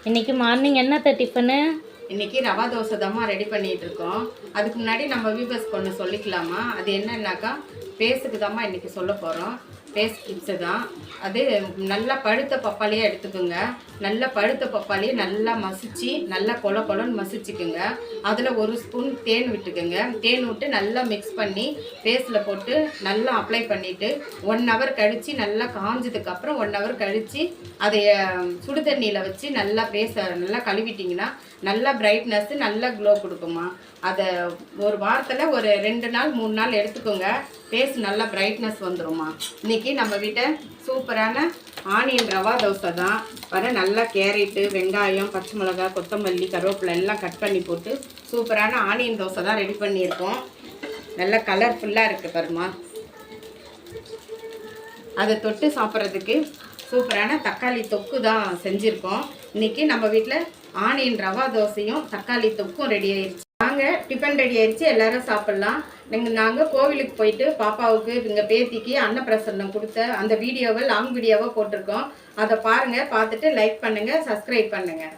இன்னைக்கு மார்னிங் என்னத்த டிஃபனு? இன்னைக்கு ரவா தோசை தாம்மா ரெடி பண்ணிட்டு இருக்கோம். அதுக்கு முன்னாடி நம்ம வியூவர்ஸ்க்கு ஒன்று சொல்லிக்கலாமா? அது என்னன்னாக்கா பேஸுக்கு தாம்மா இன்னைக்கு சொல்ல போகிறோம். பேஸ் கிட்ஸு தான். அது நல்லா பழுத்த பப்பாளியே எடுத்துக்கோங்க. நல்லா பழுத்த பப்பாளியை நல்லா மசிச்சு நல்லா கொலன்னு மசிச்சுக்குங்க. அதில் 1 ஸ்பூன் தேன் விட்டுக்குங்க. தேன் விட்டு நல்லா மிக்ஸ் பண்ணி பேஸில் போட்டு நல்லா அப்ளை பண்ணிவிட்டு 1 ஹவர் கழித்து நல்லா காஞ்சதுக்கப்புறம் 1 ஹவர் கழித்து அதை சுடு தண்ணியில் வச்சு நல்லா பேஸை நல்லா கழுவிட்டிங்கன்னா நல்லா பிரைட்னஸ்ஸு நல்லா க்ளோ கொடுக்குமா. அதை ஒரு வாரத்தில் ஒரு 2 நாள் 3 நாள் எடுத்துக்கோங்க. ஃபேஸ் நல்லா பிரைட்னஸ் வந்துடும்மா. இன்றைக்கி நம்ம வீட்டை சூப்பரான ஆனியன் ரவா தோசை தான். நல்லா கேரட்டு, வெங்காயம், பச்சை மிளகாய், கொத்தமல்லி, கருவேப்பிலை எல்லாம் கட் பண்ணி போட்டு சூப்பரான ஆனியன் தோசை தான் ரெடி பண்ணியிருக்கோம். நல்லா கலர்ஃபுல்லாக இருக்குது பாருமா. அதை தொட்டு சாப்பிட்றதுக்கு சூப்பரான தக்காளி தொக்கு தான் செஞ்சுருக்கோம். இன்றைக்கி நம்ம வீட்டில் ஆனியன் ரவா தோசையும் தக்காளி தொக்கும் ரெடி ஆயிடுச்சு. நாங்கள் டிஃபன் ரெடி ஆயிடுச்சு, எல்லாரும் சாப்பிட்லாம். நாங்கள் கோவிலுக்கு போயிட்டு பாப்பாவுக்கு எங்கள் பேத்திக்கு அன்னப்பிரசன்னம் கொடுத்த அந்த வீடியோவை லாங் வீடியோவாக போட்டிருக்கோம். அதை பாருங்கள், பார்த்துட்டு லைக் பண்ணுங்கள், சப்ஸ்கிரைப் பண்ணுங்கள்.